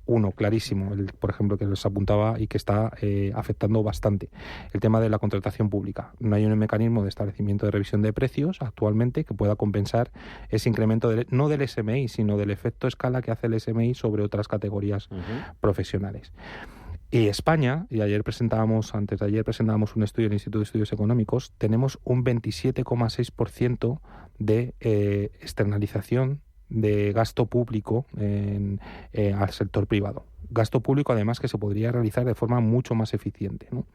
uno clarísimo, por ejemplo, que les apuntaba y que está afectando bastante, el tema de la contratación pública. No hay un mecanismo de establecimiento de revisión de precios actualmente que pueda compensar ese incremento no del SMI, sino del efecto escala que hace el SMI sobre otras categorías profesionales. Y España, y antes de ayer presentábamos un estudio del Instituto de Estudios Económicos, tenemos un 27,6% de externalización de gasto público al sector privado. Gasto público, además, que se podría realizar de forma mucho más eficiente, ¿no?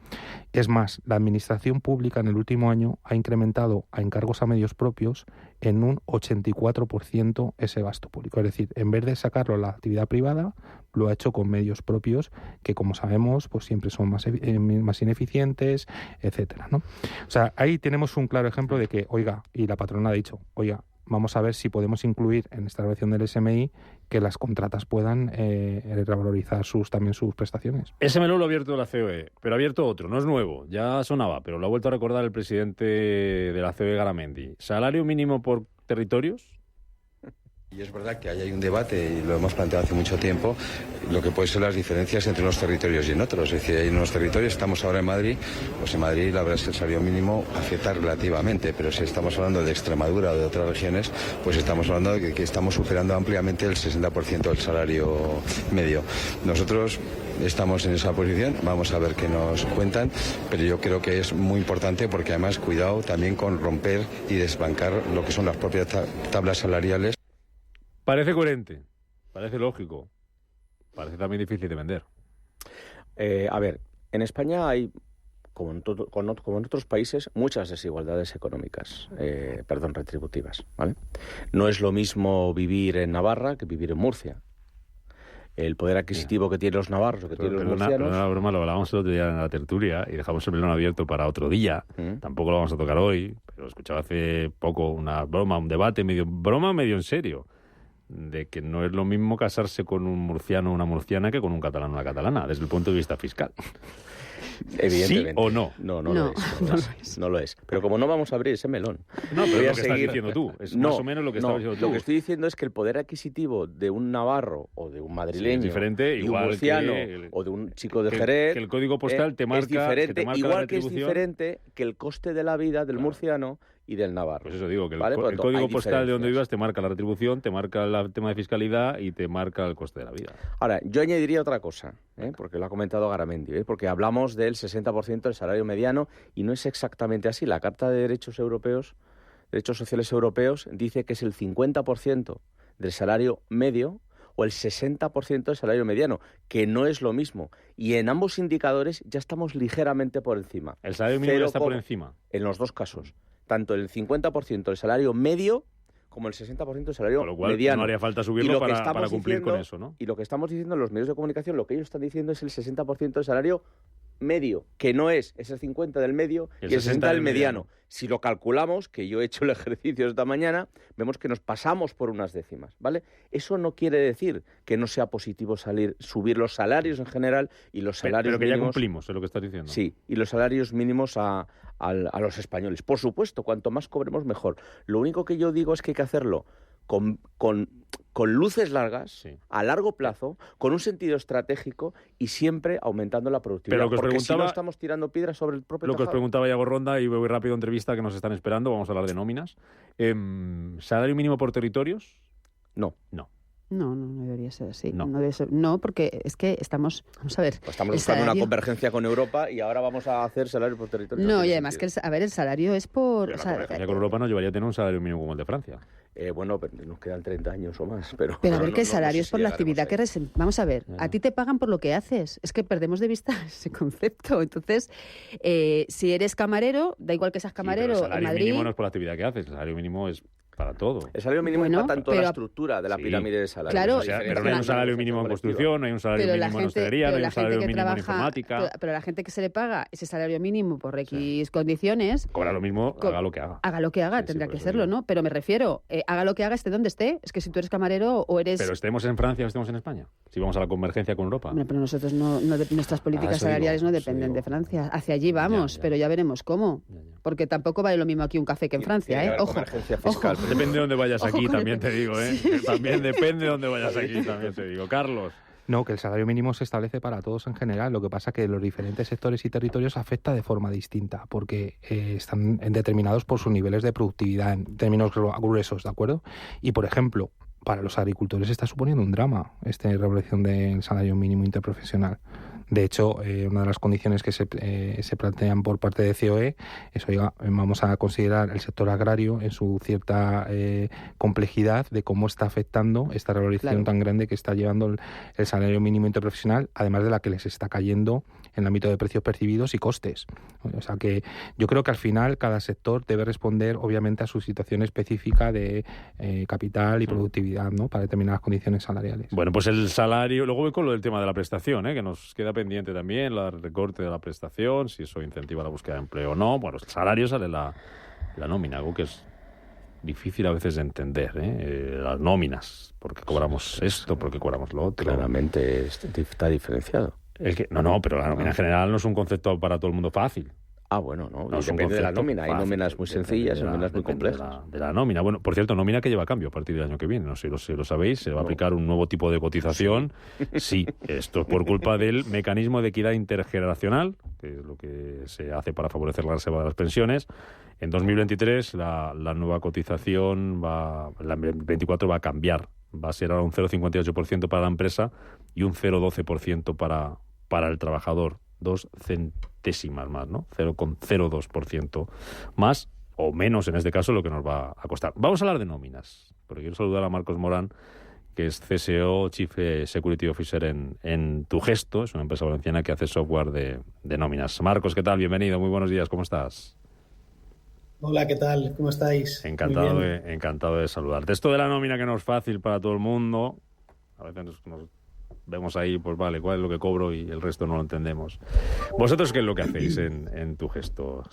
Es más, la administración pública en el último año ha incrementado a encargos a medios propios en un 84% ese gasto público. Es decir, en vez de sacarlo a la actividad privada, lo ha hecho con medios propios que, como sabemos, pues siempre son más ineficientes, etcétera, ¿no? O sea, ahí tenemos un claro ejemplo de que, y la patrona ha dicho, vamos a ver si podemos incluir en esta evaluación del SMI que las contratas puedan revalorizar también sus prestaciones. Ese melón lo ha abierto la COE, pero ha abierto otro, no es nuevo, ya sonaba, pero lo ha vuelto a recordar el presidente de la COE, Garamendi. ¿Salario mínimo por territorios? Y es verdad que ahí hay un debate, y lo hemos planteado hace mucho tiempo, lo que pueden ser las diferencias entre unos territorios y en otros. Es decir, en unos territorios, estamos ahora en Madrid, pues en Madrid la verdad es que el salario mínimo afecta relativamente, pero si estamos hablando de Extremadura o de otras regiones, pues estamos hablando de que estamos superando ampliamente el 60% del salario medio. Nosotros estamos en esa posición, vamos a ver qué nos cuentan, pero yo creo que es muy importante porque además cuidado también con romper y desbancar lo que son las propias tablas salariales. Parece coherente, parece lógico, parece también difícil de vender. A ver, en España hay, como en otros países, muchas desigualdades económicas, retributivas, ¿vale? No es lo mismo vivir en Navarra que vivir en Murcia. El poder adquisitivo que tienen los navarros o que tienen los murcianos... Una broma, lo hablábamos el otro día en la tertulia y dejamos el melón abierto para otro día. Tampoco lo vamos a tocar hoy, pero escuchaba hace poco una broma, un debate medio en serio, de que no es lo mismo casarse con un murciano o una murciana que con un catalán o una catalana, desde el punto de vista fiscal. Evidentemente. ¿Sí o no? No lo es. Pero como no vamos a abrir ese melón... No, pero es lo que estás diciendo tú. Es más o menos lo que estabas diciendo tú. Lo que estoy diciendo es que el poder adquisitivo de un navarro o de un madrileño, es diferente, de un murciano o de un chico de Jerez... Que el código postal te marca... Es diferente, igual que es diferente que el coste de la vida del murciano y del navarro. Pues eso digo, que el código postal de donde vivas te marca la retribución, te marca el tema de fiscalidad y te marca el coste de la vida. Ahora, yo añadiría otra cosa, porque lo ha comentado Garamendi, porque hablamos del 60% del salario mediano y no es exactamente así. La Carta de Derechos Sociales Europeos, dice que es el 50% del salario medio o el 60% del salario mediano, que no es lo mismo. Y en ambos indicadores ya estamos ligeramente por encima. ¿El salario mínimo está por encima? En los dos casos. Tanto el 50% del salario medio como el 60% del salario con lo cual, mediano. No haría falta subirlo para cumplir con eso, ¿no? Y lo que estamos diciendo en los medios de comunicación, lo que ellos están diciendo es el 60% del salario medio, que no es ese 50 del medio y el 60 del mediano. Si lo calculamos, que yo he hecho el ejercicio esta mañana, vemos que nos pasamos por unas décimas, ¿vale? Eso no quiere decir que no sea positivo subir los salarios en general y los salarios pero que mínimos, ya cumplimos, es lo que estás diciendo. Sí, y los salarios mínimos a los españoles. Por supuesto, cuanto más cobremos, mejor. Lo único que yo digo es que hay que hacerlo con luces largas, a largo plazo, con un sentido estratégico y siempre aumentando la productividad. Pero porque si no estamos tirando piedras sobre el propio tejado. Lo que os preguntaba Iago Ronda, y voy rápido, entrevista que nos están esperando, vamos a hablar de nóminas. ¿Salario mínimo por territorios? No. No debería ser así. No, porque es que estamos... Vamos a ver. Pues estamos buscando una convergencia con Europa y ahora vamos a hacer salario por territorio. No, y además que el salario es por... Pero la convergencia con Europa nos llevaría a tener un salario mínimo como el de Francia. Bueno, pero nos quedan 30 años o más. Pero a ver, que el salario es por la actividad que... Vamos a ver, a ti te pagan por lo que haces. Es que perdemos de vista ese concepto. Entonces, si eres camarero, da igual que seas camarero sí, pero el salario en Madrid... mínimo no es por la actividad que haces, el salario mínimo es para todo. El salario mínimo empata en toda la estructura de la pirámide de salarios. Claro, pero no hay un salario mínimo en construcción, no hay un salario mínimo en hostelería, no hay un salario mínimo en informática. Pero la gente que se le paga ese salario mínimo por X condiciones... Cobra lo mismo, haga lo que haga. Haga lo que haga, tendrá que serlo, ¿no? Pero me refiero, haga lo que haga, esté donde esté. Es que si tú eres camarero o eres... Pero estemos en Francia o estemos en España, si vamos a la convergencia con Europa. Bueno, pero nosotros nuestras políticas salariales no dependen de Francia. Hacia allí vamos, pero ya veremos cómo. Porque tampoco vale lo mismo aquí un café que en Francia, ¿eh? Ojo. Depende de dónde vayas aquí, también te digo, ¿eh? Sí. También depende de dónde vayas aquí, también te digo. Carlos. No, que el salario mínimo se establece para todos en general. Lo que pasa es que los diferentes sectores y territorios afecta de forma distinta, porque están determinados por sus niveles de productividad en términos gruesos, ¿de acuerdo? Y, por ejemplo, para los agricultores está suponiendo un drama esta regulación del salario mínimo interprofesional. De hecho, una de las condiciones que se plantean por parte de COE es, oiga, vamos a considerar el sector agrario en su cierta complejidad de cómo está afectando esta revalorización tan grande que está llevando el salario mínimo interprofesional, además de la que les está cayendo en el ámbito de precios percibidos y costes. O sea que yo creo que al final cada sector debe responder, obviamente, a su situación específica de capital y productividad, ¿no?, para determinadas condiciones salariales. Bueno, pues el salario... Luego voy con lo del tema de la prestación, que nos queda pendiente también, el recorte de la prestación, si eso incentiva la búsqueda de empleo o no. Bueno, el salario sale la nómina, algo que es difícil a veces de entender, las nóminas, porque cobramos esto, porque cobramos lo otro. Claramente está diferenciado. Pero la nómina en general no es un concepto para todo el mundo fácil. Bueno, no depende de la nómina. Hay nóminas muy sencillas y nóminas muy complejas. De la nómina. Bueno, por cierto, nómina que lleva cambio a partir del año que viene. No sé si lo sabéis, se va a aplicar un nuevo tipo de cotización. Sí, esto es por culpa del mecanismo de equidad intergeneracional, que es lo que se hace para favorecer la reserva de las pensiones. En 2023 la nueva cotización la 24 va a cambiar. Va a ser ahora un 0,58% para la empresa y un 0,12% para el trabajador. 2 centésimas más, ¿no? 0,02% más o menos en este caso lo que nos va a costar. Vamos a hablar de nóminas, porque quiero saludar a Marcos Morán, que es CSO, Chief Security Officer en Tugesto, es una empresa valenciana que hace software de nóminas. Marcos, ¿qué tal? Bienvenido, muy buenos días, ¿cómo estás? Hola, ¿qué tal? ¿Cómo estáis? Encantado de saludarte. Esto de la nómina que no es fácil para todo el mundo, a veces nos vemos ahí, pues vale, cuál es lo que cobro y el resto no lo entendemos. ¿Vosotros qué es lo que hacéis en Tugesto?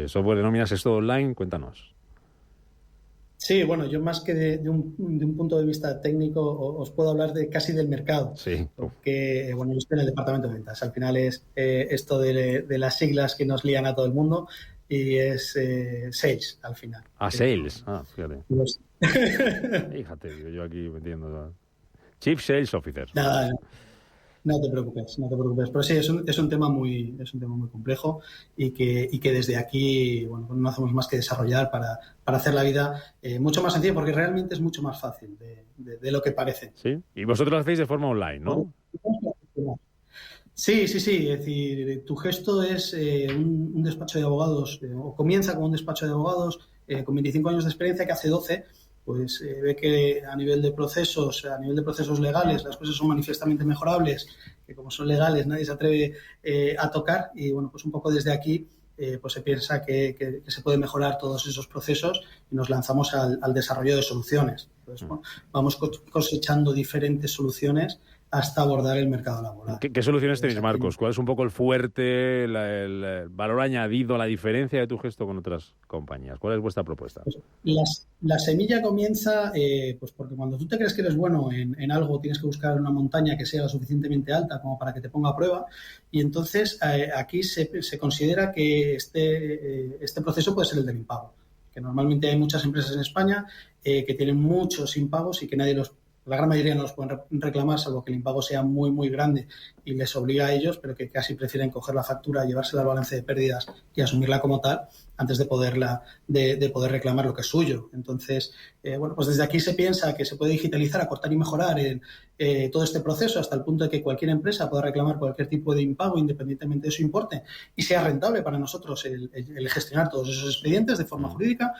¿Software de nóminas es todo online? Cuéntanos. Sí, bueno, yo más que de un punto de vista técnico os puedo hablar casi del mercado. Sí. Porque, yo estoy en el departamento de ventas. Al final es esto de las siglas que nos lían a todo el mundo y es sales, al final. Sales. Fíjate. Fíjate, yo aquí metiendo... Chief Sales Officer. Nada, no te preocupes. Pero sí, es un tema muy complejo y que desde aquí no hacemos más que desarrollar para hacer la vida mucho más sencilla, porque realmente es mucho más fácil de lo que parece. Sí. Y vosotros lo hacéis de forma online, ¿no? Sí. Es decir, Tugesto es un despacho de abogados, o comienza como un despacho de abogados con 25 años de experiencia, que hace 12 pues ve que a nivel de procesos legales, las cosas son manifiestamente mejorables, que como son legales nadie se atreve a tocar, y bueno, pues un poco desde aquí pues se piensa que se puede mejorar todos esos procesos y nos lanzamos al desarrollo de soluciones. Entonces, bueno, vamos cosechando diferentes soluciones hasta abordar el mercado laboral. ¿Qué soluciones tenéis, Marcos? ¿Cuál es un poco el fuerte, el valor añadido, la diferencia de tu gesto con otras compañías? ¿Cuál es vuestra propuesta? Pues la semilla comienza pues porque cuando tú te crees que eres bueno en algo, tienes que buscar una montaña que sea lo suficientemente alta como para que te ponga a prueba, y entonces aquí se considera que este proceso puede ser el del impago, que normalmente hay muchas empresas en España que tienen muchos impagos y que la gran mayoría no los pueden reclamar, salvo que el impago sea muy, muy grande y les obliga a ellos, pero que casi prefieren coger la factura, llevársela al balance de pérdidas y asumirla como tal antes de poder reclamar lo que es suyo. Entonces, bueno, pues desde aquí se piensa que se puede digitalizar, acortar y mejorar todo este proceso hasta el punto de que cualquier empresa pueda reclamar cualquier tipo de impago independientemente de su importe y sea rentable para nosotros el gestionar todos esos expedientes de forma jurídica.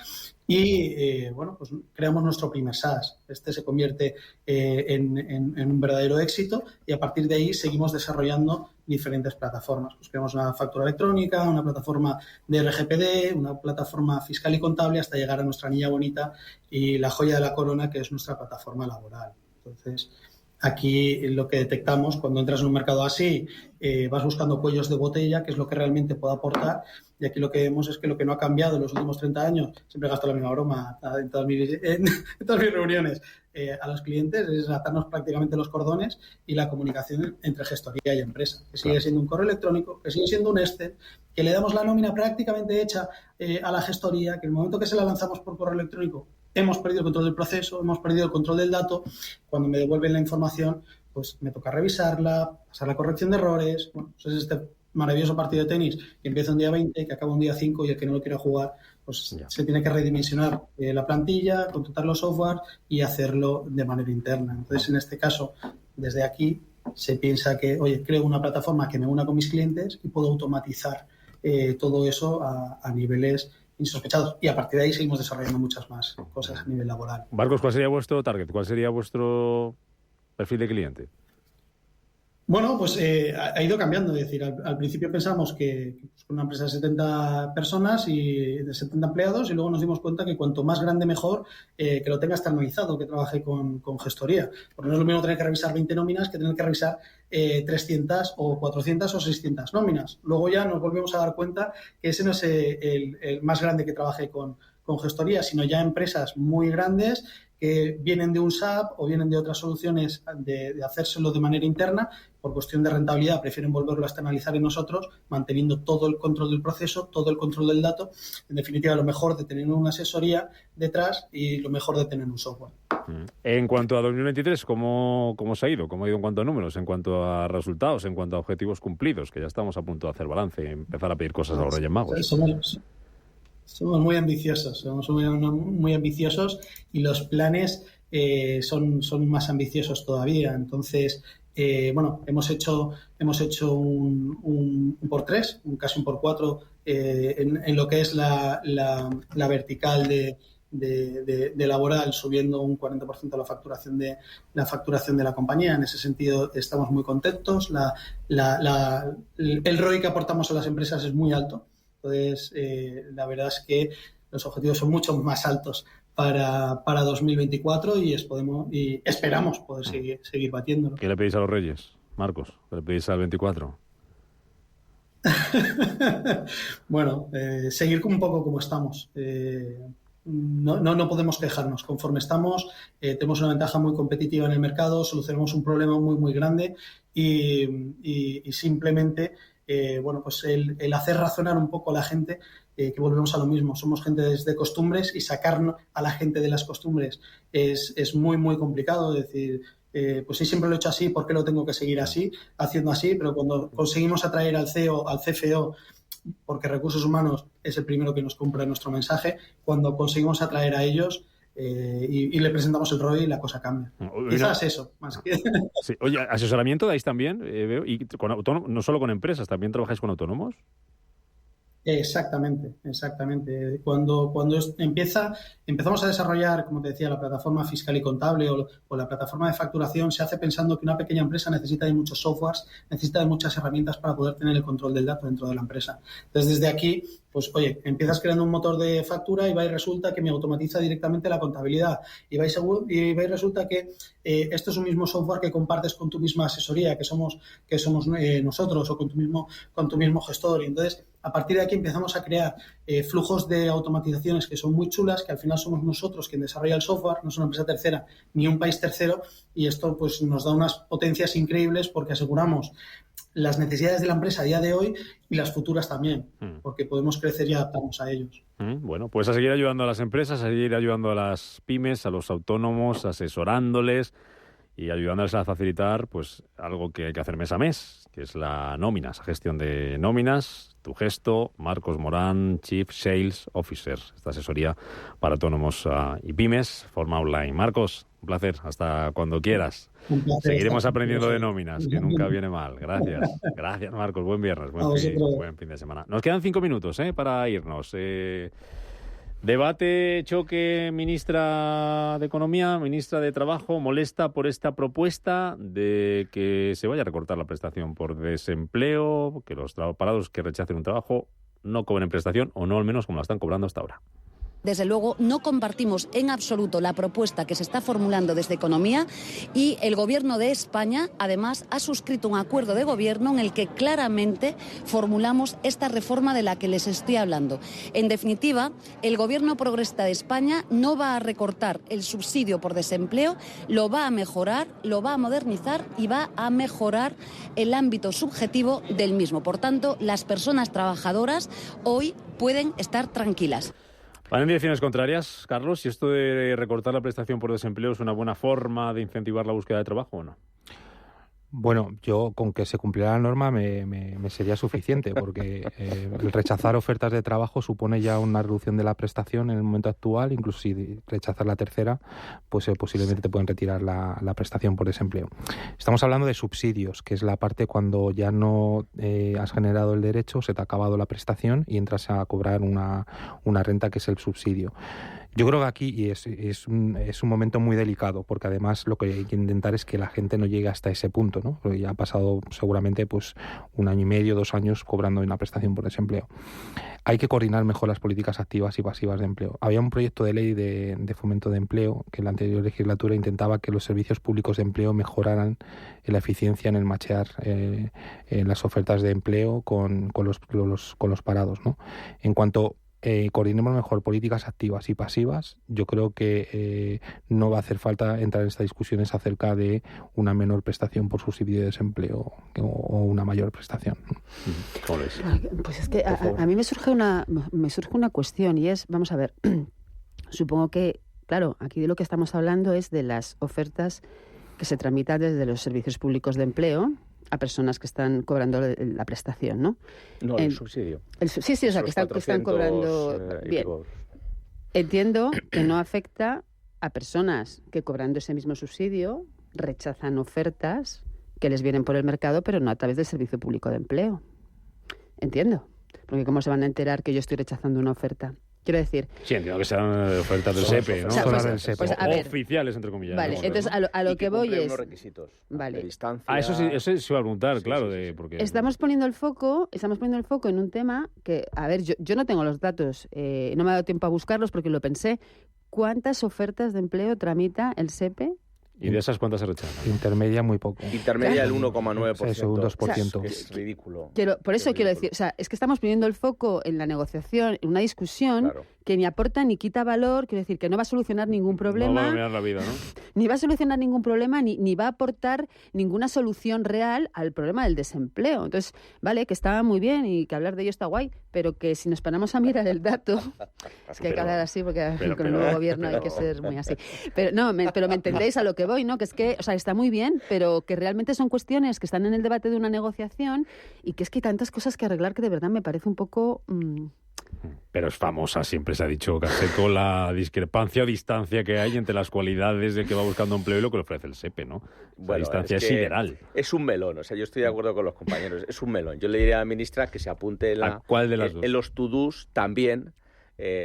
Y bueno, pues creamos nuestro primer SaaS. Este se convierte en un verdadero éxito y a partir de ahí seguimos desarrollando diferentes plataformas. Pues creamos una factura electrónica, una plataforma de RGPD, una plataforma fiscal y contable, hasta llegar a nuestra niña bonita y la joya de la corona, que es nuestra plataforma laboral. Entonces, aquí lo que detectamos cuando entras en un mercado así, vas buscando cuellos de botella, que es lo que realmente puede aportar. Y aquí lo que vemos es que lo que no ha cambiado en los últimos 30 años, siempre gasto la misma broma en todas mis reuniones a los clientes, es atarnos prácticamente los cordones y la comunicación entre gestoría y empresa, que sigue siendo un correo electrónico, que sigue siendo un Excel, que le damos la nómina prácticamente hecha a la gestoría, que en el momento que se la lanzamos por correo electrónico hemos perdido el control del proceso, hemos perdido el control del dato. Cuando me devuelven la información, pues me toca revisarla, pasar la corrección de errores. Bueno, pues es este maravilloso partido de tenis que empieza un día 20, que acaba un día 5 y el que no lo quiera jugar, pues se tiene que redimensionar la plantilla, contratar los software y hacerlo de manera interna. Entonces, en este caso, desde aquí se piensa que, oye, creo una plataforma que me una con mis clientes y puedo automatizar todo eso a niveles insospechados. Y a partir de ahí seguimos desarrollando muchas más cosas a nivel laboral. Marcos, ¿cuál sería vuestro target? ¿Cuál sería vuestro perfil de cliente? Bueno, pues ha ido cambiando. Es decir, al principio pensamos que una empresa de 70 personas y de 70 empleados, y luego nos dimos cuenta que cuanto más grande mejor, que lo tenga externalizado, que trabaje con gestoría. Porque no es lo mismo tener que revisar 20 nóminas que tener que revisar 300 o 400 o 600 nóminas. Luego ya nos volvemos a dar cuenta que ese no es el más grande que trabaje con gestoría, sino ya empresas muy grandes que vienen de un SAP o vienen de otras soluciones de hacérselo de manera interna. Por cuestión de rentabilidad prefieren volverlo a externalizar en nosotros, manteniendo todo el control del proceso, todo el control del dato. En definitiva, lo mejor de tener una asesoría detrás y lo mejor de tener un software. En cuanto a 2023, ¿cómo se ha ido? ¿Cómo ha ido en cuanto a números, en cuanto a resultados, en cuanto a objetivos cumplidos? Que ya estamos a punto de hacer balance y empezar a pedir cosas a los Reyes Magos. Somos muy ambiciosos, y los planes son más ambiciosos todavía. Entonces, bueno, hemos hecho un por 3, casi un por 4 en lo que es la vertical de laboral, subiendo un 40% la facturación de la compañía. En ese sentido estamos muy contentos. El ROI que aportamos a las empresas es muy alto. Entonces, la verdad es que los objetivos son mucho más altos para 2024 y esperamos poder seguir batiéndolo. ¿Qué le pedís a los Reyes, Marcos? ¿Qué le pedís al 24? Bueno, seguir un poco como estamos. No podemos quejarnos. Conforme estamos, tenemos una ventaja muy competitiva en el mercado, solucionamos un problema muy, muy grande y simplemente... bueno, pues el hacer razonar un poco a la gente, que volvemos a lo mismo, somos gente de costumbres y sacar a la gente de las costumbres es muy, muy complicado. Es decir, pues si siempre lo he hecho así, ¿por qué lo tengo que seguir así, haciendo así? Pero cuando conseguimos atraer al CEO, al CFO, porque Recursos Humanos es el primero que nos compra nuestro mensaje, cuando conseguimos atraer a ellos y le presentamos el ROI, la cosa cambia. Quizás eso, más que... Sí. Oye, ¿asesoramiento dais también? Veo, y no solo con empresas, ¿también trabajáis con autónomos? Exactamente. Cuando empezamos a desarrollar, como te decía, la plataforma fiscal y contable o la plataforma de facturación, se hace pensando que una pequeña empresa necesita de muchos softwares, necesita de muchas herramientas para poder tener el control del dato dentro de la empresa. Entonces, desde aquí, pues oye, empiezas creando un motor de factura y va y resulta que me automatiza directamente la contabilidad y va y resulta que esto es un mismo software que compartes con tu misma asesoría, que somos nosotros, o con tu mismo gestor. Y entonces, a partir de aquí empezamos a crear flujos de automatizaciones que son muy chulas, que al final somos nosotros quien desarrolla el software, no es una empresa tercera ni un país tercero, y esto pues nos da unas potencias increíbles porque aseguramos las necesidades de la empresa a día de hoy y las futuras también, porque podemos crecer y adaptarnos a ellos. Bueno, pues a seguir ayudando a las empresas, a seguir ayudando a las pymes, a los autónomos, asesorándoles y ayudándoles a facilitar pues algo que hay que hacer mes a mes, que es la nómina, esa gestión de nóminas. Tu Gesto, Marcos Morán, Chief Sales Officer, esta asesoría para autónomos y pymes, forma online. Marcos, un placer, hasta cuando quieras. Seguiremos aprendiendo de nóminas, que nunca viene mal. Gracias. Gracias, Marcos. Buen viernes, buen fin de semana. Nos quedan 5 minutos para irnos. Debate, choque, ministra de Economía, ministra de Trabajo, molesta por esta propuesta de que se vaya a recortar la prestación por desempleo, que los parados que rechacen un trabajo no cobren prestación, o no al menos como la están cobrando hasta ahora. Desde luego, no compartimos en absoluto la propuesta que se está formulando desde Economía, y el Gobierno de España, además, ha suscrito un acuerdo de gobierno en el que claramente formulamos esta reforma de la que les estoy hablando. En definitiva, el Gobierno progresista de España no va a recortar el subsidio por desempleo, lo va a mejorar, lo va a modernizar y va a mejorar el ámbito subjetivo del mismo. Por tanto, las personas trabajadoras hoy pueden estar tranquilas. ¿Van en direcciones contrarias, Carlos? ¿Y esto de recortar la prestación por desempleo es una buena forma de incentivar la búsqueda de trabajo o no? Bueno, yo con que se cumpliera la norma me sería suficiente, porque el rechazar ofertas de trabajo supone ya una reducción de la prestación en el momento actual. Incluso si rechazas la tercera, pues posiblemente te pueden retirar la prestación por desempleo. Estamos hablando de subsidios, que es la parte cuando ya no has generado el derecho, se te ha acabado la prestación y entras a cobrar una renta, que es el subsidio. Yo creo que aquí es un momento muy delicado, porque además lo que hay que intentar es que la gente no llegue hasta ese punto, ¿no? Porque ya ha pasado seguramente pues 1 año y medio, 2 años cobrando una prestación por desempleo. Hay que coordinar mejor las políticas activas y pasivas de empleo. Había un proyecto de ley de fomento de empleo que en la anterior legislatura intentaba que los servicios públicos de empleo mejoraran la eficiencia en el machear en las ofertas de empleo con los parados, ¿no? En cuanto coordinemos mejor políticas activas y pasivas, yo creo que no va a hacer falta entrar en estas discusiones acerca de una menor prestación por subsidio de desempleo o una mayor prestación. Pues es que a mí me surge una cuestión, y es, vamos a ver, supongo que, claro, aquí de lo que estamos hablando es de las ofertas que se tramitan desde los servicios públicos de empleo a personas que están cobrando la prestación, ¿no? No, el subsidio. Sí, o sea, que están cobrando bien. Entiendo que no afecta a personas que, cobrando ese mismo subsidio, rechazan ofertas que les vienen por el mercado, pero no a través del servicio público de empleo. Entiendo. Porque ¿cómo se van a enterar que yo estoy rechazando una oferta? Quiero decir... Sí, entiendo que sean ofertas del SEPE, ¿no? O sea, pues, a ver, oficiales, entre comillas. Vale, ¿no? entonces a lo que voy es... unos requisitos de distancia... Eso sí se iba a preguntar, claro. Porque... Estamos poniendo el foco en un tema que, a ver, yo no tengo los datos, no me ha dado tiempo a buscarlos porque lo pensé. ¿Cuántas ofertas de empleo tramita el SEPE? ¿Y de esas cuántas se rechazan? Intermedia muy poco. Intermedia el 1,9%. Eso, un 2%. Es ridículo. Por eso quiero decir, o sea, es que estamos poniendo el foco en la negociación, en una discusión que ni aporta ni quita valor, quiero decir, que no va a solucionar ningún problema. No va a mirar la vida, ¿no? Ni va a solucionar ningún problema, ni va a aportar ninguna solución real al problema del desempleo. Entonces, vale, que está muy bien y que hablar de ello está guay, pero que si nos paramos a mirar el dato, es que hay que hablar así porque con el nuevo gobierno hay que ser muy así. Pero me entendéis a lo que voy, ¿no? Que es que, o sea, está muy bien, pero que realmente son cuestiones que están en el debate de una negociación y que es que hay tantas cosas que arreglar que de verdad me parece un poco... Pero es famosa, siempre se ha dicho, Canseco, la discrepancia o distancia que hay entre las cualidades del que va buscando empleo y lo que le ofrece el SEPE, ¿no? La distancia es sideral. Es un melón, o sea, yo estoy de acuerdo con los compañeros, es un melón. Yo le diría a la ministra que se apunte ¿A cuál de las dos? En los to-dos también,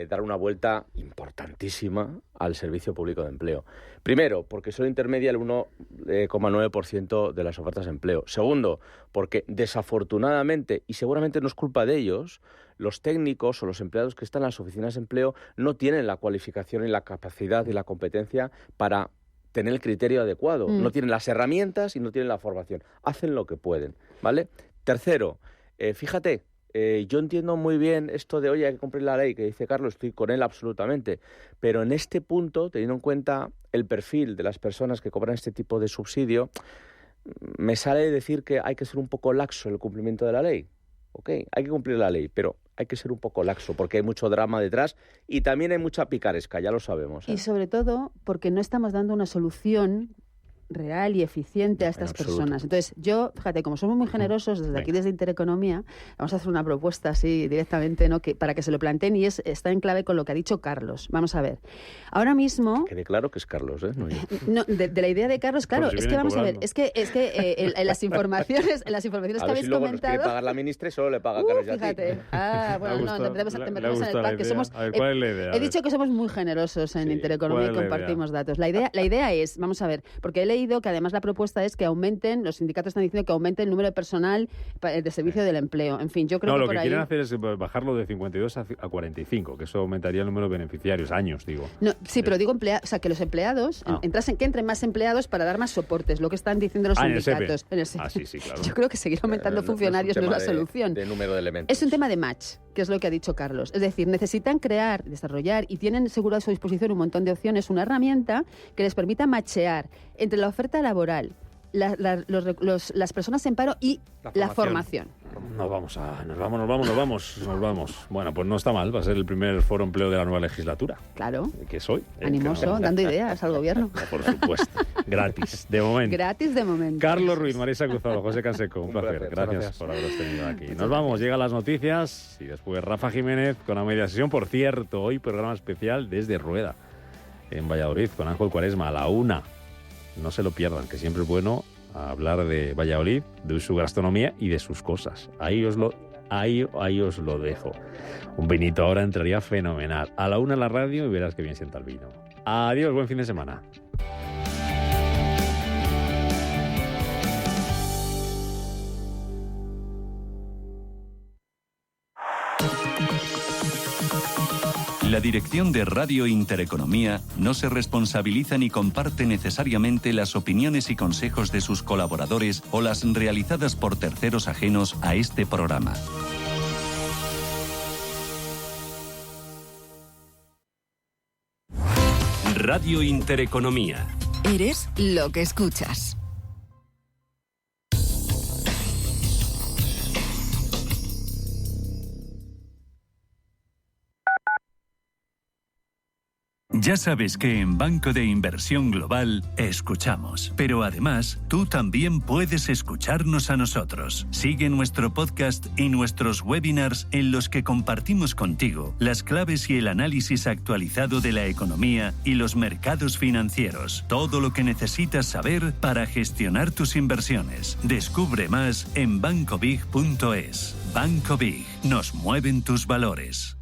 dar una vuelta importantísima al Servicio Público de Empleo. Primero, porque solo intermedia el 1,9% de las ofertas de empleo. Segundo, porque desafortunadamente, y seguramente no es culpa de ellos, los técnicos o los empleados que están en las oficinas de empleo no tienen la cualificación y la capacidad y la competencia para tener el criterio adecuado. No tienen las herramientas y no tienen la formación. Hacen lo que pueden, ¿vale? Tercero, fíjate, yo entiendo muy bien esto de, oye, hay que cumplir la ley, que dice Carlos, estoy con él absolutamente, pero en este punto, teniendo en cuenta el perfil de las personas que cobran este tipo de subsidio, me sale decir que hay que ser un poco laxo en el cumplimiento de la ley. Ok, hay que cumplir la ley, pero hay que ser un poco laxo porque hay mucho drama detrás y también hay mucha picaresca, ya lo sabemos. Y sobre todo porque no estamos dando una solución real y eficiente a estas personas. Entonces, yo, fíjate, como somos muy generosos desde aquí, desde Intereconomía, vamos a hacer una propuesta así directamente, ¿no?, que para que se lo planteen, y está en clave con lo que ha dicho Carlos. Vamos a ver. Ahora mismo... Que quede claro que es Carlos, ¿eh? No, no, de la idea de Carlos, claro, es que vamos a ver, es que en las informaciones que habéis luego comentado... Nos quiere pagar la ministra y solo le paga a Carlos y a ti. Fíjate. Bueno, te metemos en el pack, que somos... ¿Cuál es la idea? He dicho que somos muy generosos en Intereconomía y compartimos datos. La idea es, vamos a ver, porque he leído que además la propuesta es que aumenten, los sindicatos están diciendo que aumente el número de personal de servicio del empleo. En fin, yo creo que lo por que ahí... quieren hacer es bajarlo de 52 a 45, que eso aumentaría el número de beneficiarios, años, digo. No, sí, pero digo que los empleados, que entren más empleados para dar más soportes, lo que están diciendo los sindicatos. En el SEPE. Sí, claro. Yo creo que seguir aumentando funcionarios no es la solución. De número de elementos. Es un tema de match, que es lo que ha dicho Carlos. Es decir, necesitan crear, desarrollar y tienen seguro a su disposición un montón de opciones, una herramienta que les permita machear entre la oferta laboral, las personas en paro y la formación. Nos vamos. Bueno, pues no está mal, va a ser el primer foro empleo de la nueva legislatura. Claro. Que soy. Animoso, dando ideas al gobierno. Por supuesto. Gratis, de momento. Gratis de momento. Carlos Ruiz, Marisa Cruzado, José Canseco, un placer. Gracias por haberos tenido aquí. Nos vamos, llegan las noticias y después Rafa Jiménez con la media sesión. Por cierto, hoy programa especial desde Rueda, en Valladolid, con Ángel Cuaresma, a la 1:00. No se lo pierdan, que siempre es bueno hablar de Valladolid, de su gastronomía y de sus cosas. Ahí os lo dejo. Un vinito ahora entraría fenomenal. A la 1:00 la radio y verás que bien sienta el vino. Adiós, buen fin de semana. La dirección de Radio Intereconomía no se responsabiliza ni comparte necesariamente las opiniones y consejos de sus colaboradores o las realizadas por terceros ajenos a este programa. Radio Intereconomía. Eres lo que escuchas. Ya sabes que en Banco de Inversión Global escuchamos, pero además tú también puedes escucharnos a nosotros. Sigue nuestro podcast y nuestros webinars en los que compartimos contigo las claves y el análisis actualizado de la economía y los mercados financieros. Todo lo que necesitas saber para gestionar tus inversiones. Descubre más en bancobig.es. Banco Big. Nos mueven tus valores.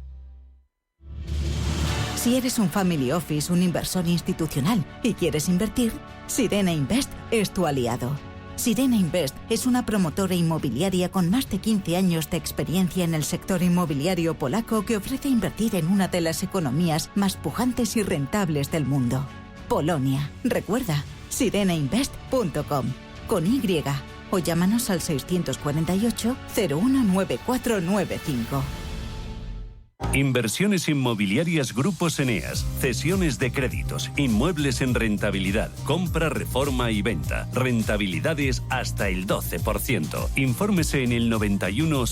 Si eres un family office, un inversor institucional y quieres invertir, Sirena Invest es tu aliado. Sirena Invest es una promotora inmobiliaria con más de 15 años de experiencia en el sector inmobiliario polaco que ofrece invertir en una de las economías más pujantes y rentables del mundo. Polonia. Recuerda, sirenainvest.com con Y o llámanos al 648 019495. Inversiones inmobiliarias Grupos Eneas, cesiones de créditos, inmuebles en rentabilidad, compra, reforma y venta, rentabilidades hasta el 12%. Infórmese en el 91